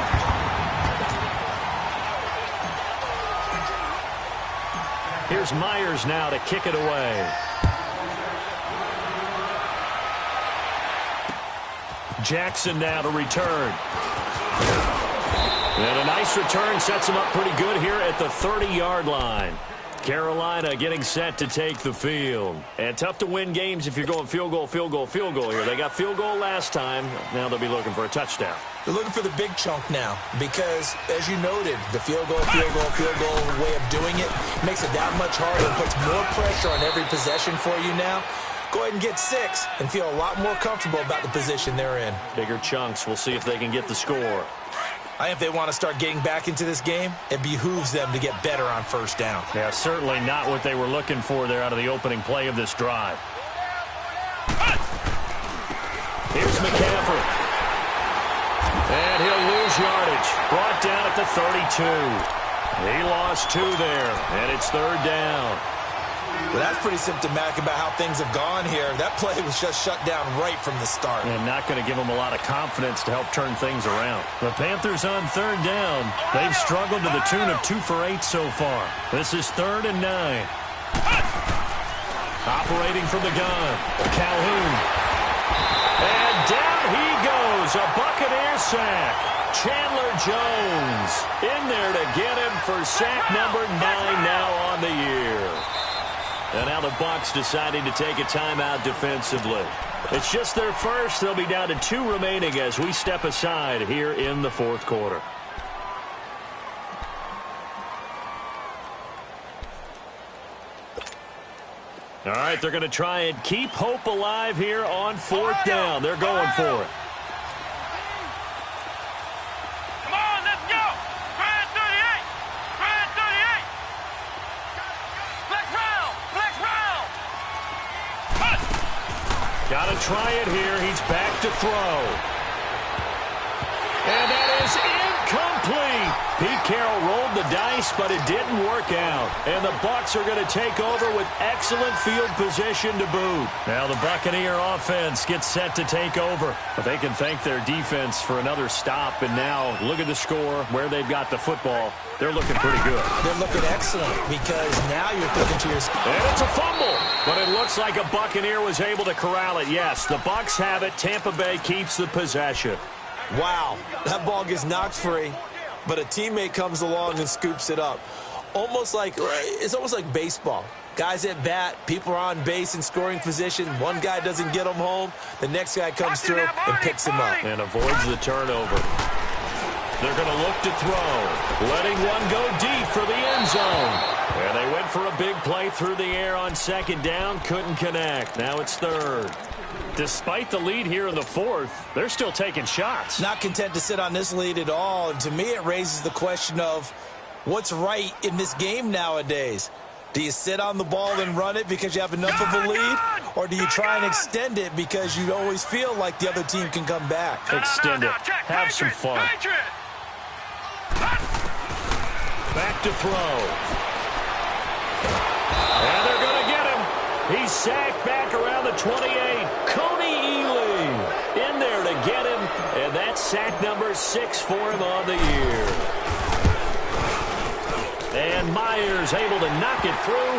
Speaker 2: Here's Myers now to kick it away. Jackson now to return. And a nice return sets him up pretty good here at the 30-yard line. Carolina getting set to take the field. And tough to win games if you're going field goal, field goal, field goal here. They got field goal last time. Now they'll be looking for a touchdown.
Speaker 4: They're looking for the big chunk now because, as you noted, the field goal way of doing it makes it that much harder and puts more pressure on every possession for you now. Go ahead and get 6 and feel a lot more comfortable about the position they're in.
Speaker 2: Bigger chunks. We'll see if they can get the score.
Speaker 4: I think if they want to start getting back into this game, it behooves them to get better on first down.
Speaker 2: Yeah, certainly not what they were looking for there out of the opening play of this drive. Here's McCaffrey. And he'll lose yardage. Brought down at the 32. He lost 2 there, and it's 3rd down.
Speaker 4: Well, that's pretty symptomatic about how things have gone here. That play was just shut down right from the start.
Speaker 2: And not going to give them a lot of confidence to help turn things around. The Panthers on 3rd down. They've struggled to the tune of 2 for 8 so far. This is 3rd and 9. Operating from the gun, Calhoun. And down he goes, a Buccaneer sack. Chandler Jones in there to get him for sack number 9 now on the year. And now the Bucs deciding to take a timeout defensively. It's just their first. They'll be down to 2 remaining as we step aside here in the 4th quarter. All right, they're going to try and keep hope alive here on 4th down. They're going for it. Got to try it here. He's back to throw. And that is incomplete. Pete Carroll rolled the dice, but it didn't work out. And the Bucs are going to take over with excellent field position to boot. Now the Buccaneer offense gets set to take over. But they can thank their defense for another stop. And now look at the score, where they've got the football. They're looking pretty good.
Speaker 4: They're looking excellent because now you're thinking to yourself.
Speaker 2: And it's a fumble. But it looks like a Buccaneer was able to corral it. Yes, the Bucs have it. Tampa Bay keeps the possession.
Speaker 4: Wow, that ball gets knocked free, but a teammate comes along and scoops it up. It's almost like baseball. Guys at bat, people are on base in scoring position. One guy doesn't get him home. The next guy comes through and picks him up.
Speaker 2: And avoids the turnover. They're going to look to throw. Letting one go deep for the end zone. And they went for a big play through the air on 2nd down. Couldn't connect. Now it's 3rd. Despite the lead here in the 4th, they're still taking shots.
Speaker 4: Not content to sit on this lead at all. And to me, it raises the question of what's right in this game nowadays. Do you sit on the ball and run it because you have enough of a lead? Or do you try and extend it because you always feel like the other team can come back?
Speaker 2: Extend it. Have some fun. Back to throw. And they're going to get him. He's sacked back around the 28. Coney Ely in there to get him. And that's sack number 6 for him on the year. And Myers able to knock it through,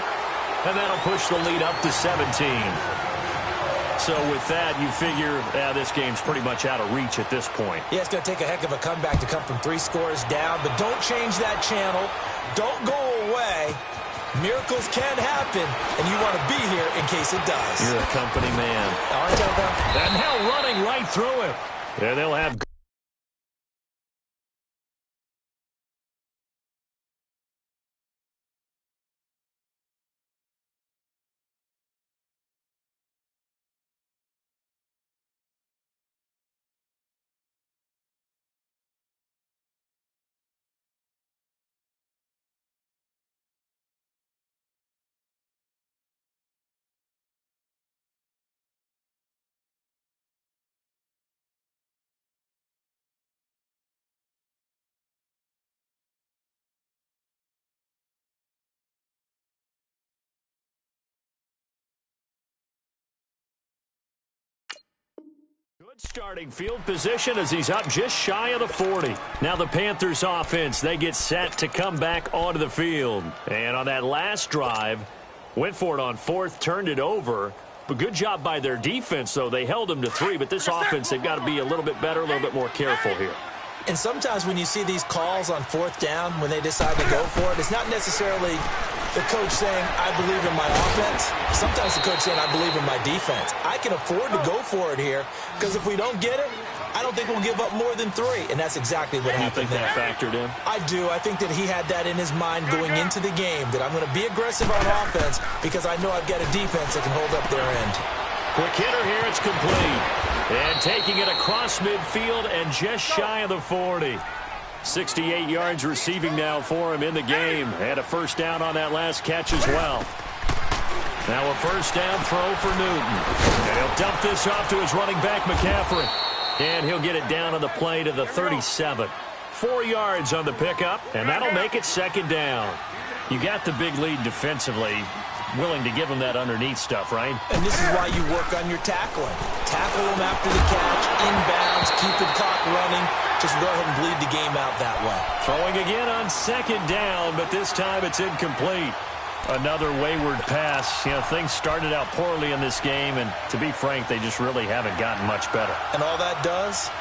Speaker 2: and that'll push the lead up to 17. So with that, you figure this game's pretty much out of reach at this point.
Speaker 4: Yeah, it's going to take a heck of a comeback to come from 3 scores down, but don't change that channel. Don't go away. Miracles can happen, and you want to be here in case it does.
Speaker 2: You're a company man.
Speaker 4: Aren't you, though?
Speaker 2: And now running right through him. And they'll have... Good starting field position as he's up just shy of the 40. Now the Panthers offense, they get set to come back onto the field. And on that last drive, went for it on 4th, turned it over. But good job by their defense, though. They held them to 3, but this offense, they've got to be a little bit better, a little bit more careful here.
Speaker 4: And sometimes when you see these calls on 4th down, when they decide to go for it, it's not necessarily the coach saying, I believe in my offense. Sometimes the coach saying, I believe in my defense. I can afford to go for it here because if we don't get it, I don't think we'll give up more than 3. And that's exactly what happened there.
Speaker 2: You think that factored in?
Speaker 4: I do. I think that he had that in his mind going into the game, that I'm going to be aggressive on offense because I know I've got a defense that can hold up their end.
Speaker 2: Quick hitter here, it's complete. And taking it across midfield and just shy of the 40. 68 yards receiving now for him in the game. Had a first down on that last catch as well. Now a first down throw for Newton. And he'll dump this off to his running back, McCaffrey. And he'll get it down on the play to the 37. 4 yards on the pickup, and that'll make it 2nd down. You got the big lead defensively. Willing to give him that underneath stuff, right?
Speaker 4: And this is why you work on your tackling. Tackle him after the catch, inbounds, keep the clock running. Just go ahead and bleed the game out that way.
Speaker 2: Throwing again on 2nd down, but this time it's incomplete. Another wayward pass. You know, things started out poorly in this game, and to be frank, they just really haven't gotten much better.
Speaker 4: And all that does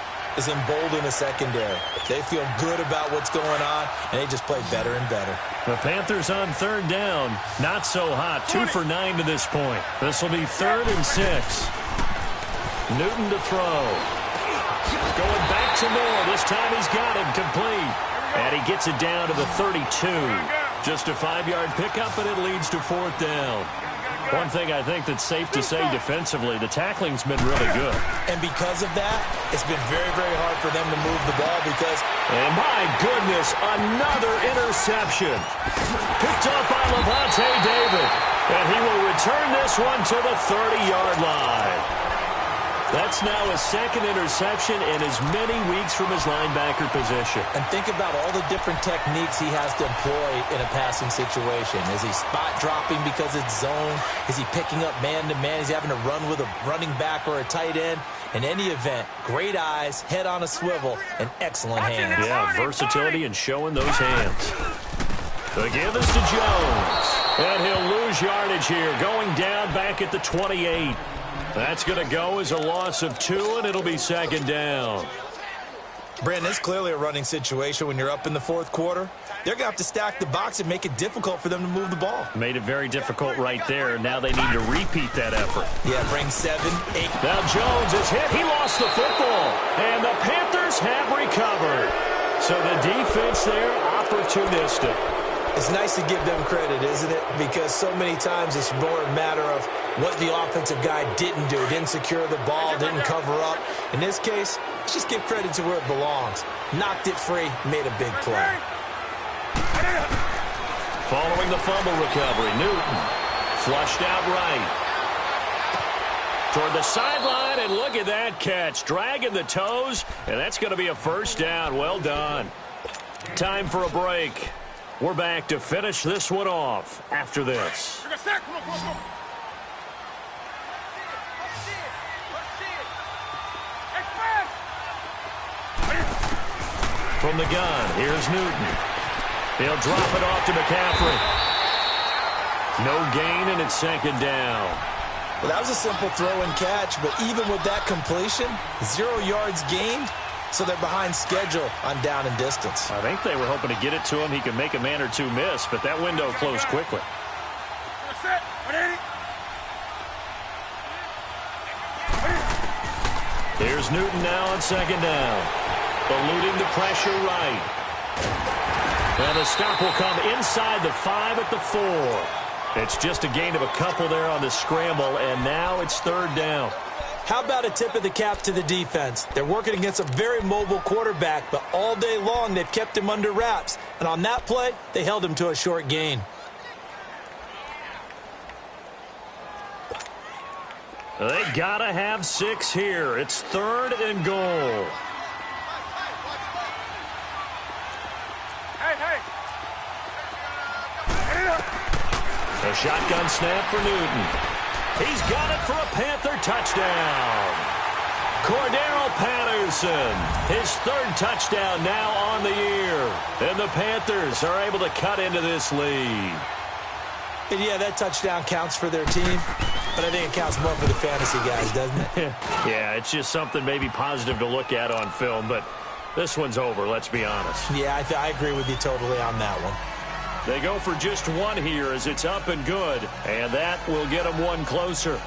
Speaker 4: is embolden the secondary. They feel good about what's going on, and they just play better and better.
Speaker 2: The Panthers on 3rd down. Not so hot. 2 for 9 to this point. This will be 3rd and 6. Newton to throw. Going back to Moore. This time he's got him complete. And he gets it down to the 32. Just a 5-yard pickup, and it leads to 4th down. One thing I think that's safe to say defensively, the tackling's been really good.
Speaker 4: And because of that, it's been very, very hard for them to move the ball because...
Speaker 2: And my goodness, another interception. Picked up by Levante David. And he will return this one to the 30-yard line. That's now a 2nd interception in as many weeks from his linebacker position.
Speaker 4: And think about all the different techniques he has to employ in a passing situation. Is he spot dropping because it's zone? Is he picking up man-to-man? Is he having to run with a running back or a tight end? In any event, great eyes, head on a swivel, and excellent hands.
Speaker 2: Yeah, versatility and showing those hands. The give is to Jones. And he'll lose yardage here, going down back at the 28. That's going to go as a loss of 2, and it'll be 2nd down.
Speaker 4: Brandon, it's clearly a running situation when you're up in the 4th quarter. They're going to have to stack the box and make it difficult for them to move the ball.
Speaker 2: Made it very difficult right there. Now they need to repeat that effort.
Speaker 4: Yeah, bring 7, 8.
Speaker 2: Now Jones is hit. He lost the football. And the Panthers have recovered. So the defense there, opportunistic.
Speaker 4: It's nice to give them credit, isn't it? Because so many times it's more a matter of what the offensive guy didn't do. Didn't secure the ball, didn't cover up. In this case, let's just give credit to where it belongs. Knocked it free, made a big play.
Speaker 2: Following the fumble recovery, Newton flushed out right. Toward the sideline, and look at that catch. Dragging the toes, and that's going to be a first down. Well done. Time for a break. We're back to finish this one off after this. From the gun, here's Newton. He'll drop it off to McCaffrey. No gain, and it's second down.
Speaker 4: Well, that was a simple throw and catch, but even with that completion, 0 yards gained, so they're behind schedule on down and distance.
Speaker 2: I think they were hoping to get it to him. He could make a man or two miss, but that window closed quickly. Here's Newton now on second down. Eluding the pressure right. And the stop will come inside the 5 at the 4. It's just a gain of a couple there on the scramble, and now it's third down.
Speaker 4: How about a tip of the cap to the defense? They're working against a very mobile quarterback, but all day long they've kept him under wraps. And on that play, they held him to a short gain.
Speaker 2: They gotta have 6 here. It's third and goal. A shotgun snap for Newton. He's got it for a Panther touchdown. Cordero Patterson, his third touchdown now on the year. And the Panthers are able to cut into this lead.
Speaker 4: And yeah, that touchdown counts for their team, but I think it counts more for the fantasy guys, doesn't it?
Speaker 2: Yeah, it's just something maybe positive to look at on film, but this one's over, let's be honest.
Speaker 4: Yeah, I agree with you totally on that one.
Speaker 2: They go for just one here as it's up and good, and that will get them one closer.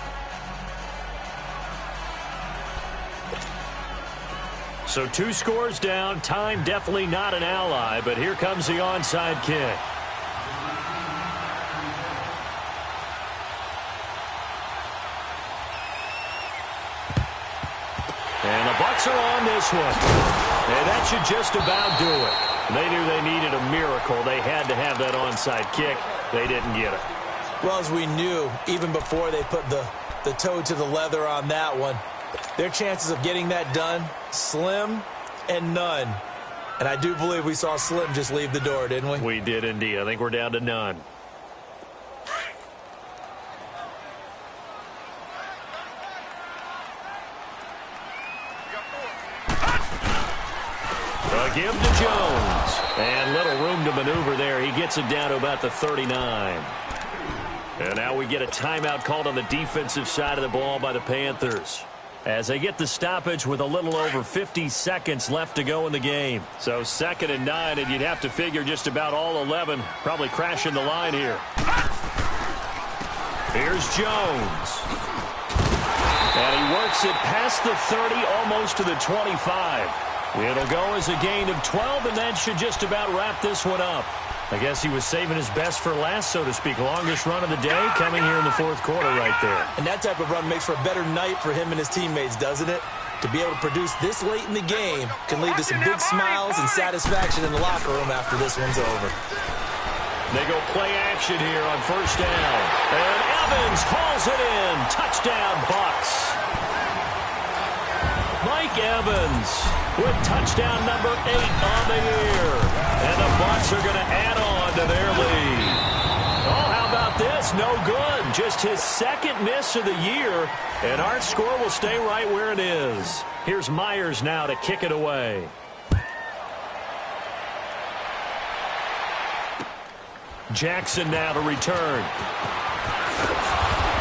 Speaker 2: So 2 scores down, time definitely not an ally, but here comes the onside kick. And the Bucs are on this one. And that should just about do it. They knew they needed a miracle. They had to have that onside kick. They didn't get it.
Speaker 4: Well, as we knew, even before they put the toe to the leather on that one, their chances of getting that done, slim and none. And I do believe we saw Slim just leave the door, didn't we?
Speaker 2: We did indeed. I think we're down to none. A give to Jones. And little room to maneuver there. He gets it down to about the 39. And now we get a timeout called on the defensive side of the ball by the Panthers, as they get the stoppage with a little over 50 seconds left to go in the game. So 2nd and 9, and you'd have to figure just about all 11 probably crashing the line here. Here's Jones. And he works it past the 30, almost to the 25. It'll go as a gain of 12, and that should just about wrap this one up. I guess he was saving his best for last, so to speak. Longest run of the day coming here in the 4th quarter right there.
Speaker 4: And that type of run makes for a better night for him and his teammates, doesn't it? To be able to produce this late in the game can lead to some big smiles and satisfaction in the locker room after this one's over.
Speaker 2: They go play action here on 1st down. And Evans hauls it in. Touchdown, Bucs. Mike Evans with touchdown number 8 on the year. And the Bucs are going to add on to their lead. Oh, how about this? No good. Just his 2nd miss of the year. And our score will stay right where it is. Here's Myers now to kick it away. Jackson now to return.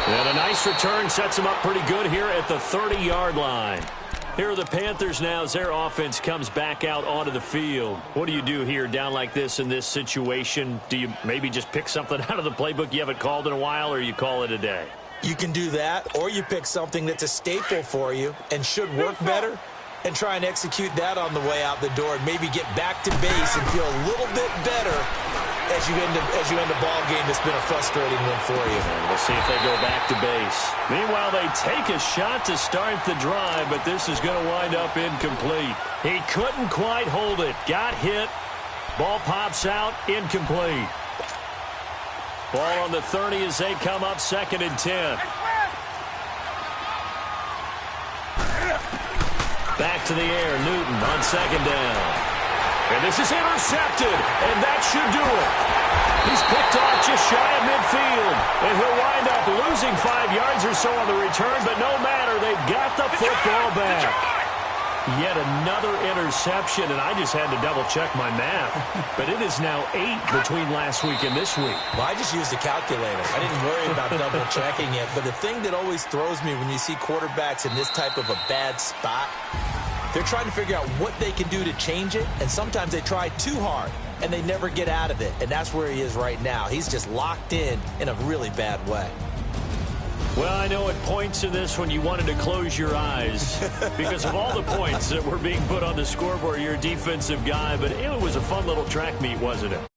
Speaker 2: And a nice return sets him up pretty good here at the 30-yard line. Here are the Panthers now as their offense comes back out onto the field. What do you do here down like this in this situation? Do you maybe just pick something out of the playbook you haven't called in a while, or you call it a day?
Speaker 4: You can do that, or you pick something that's a staple for you and should work better and try and execute that on the way out the door and maybe get back to base and feel a little bit better as you end a ball game that's been a frustrating one for you.
Speaker 2: And we'll see if they go back to base. Meanwhile, they take a shot to start the drive, but this is going to wind up incomplete. He couldn't quite hold it. Got hit. Ball pops out. Incomplete. Ball on the 30 as they come up 2nd and 10. Back to the air. Newton on 2nd down. And this is intercepted, and that should do it. He's picked off just shy of midfield, and he'll wind up losing 5 yards or so on the return, but no matter, they've got the football back. Yet another interception, and I just had to double-check my math. But it is now 8 between last week and this week.
Speaker 4: Well, I just used a calculator. I didn't worry about double-checking it. But the thing that always throws me when you see quarterbacks in this type of a bad spot, they're trying to figure out what they can do to change it, and sometimes they try too hard, and they never get out of it. And that's where he is right now. He's just locked in a really bad way.
Speaker 2: Well, I know at points in this when you wanted to close your eyes because of all the points that were being put on the scoreboard, you're a defensive guy, but it was a fun little track meet, wasn't it?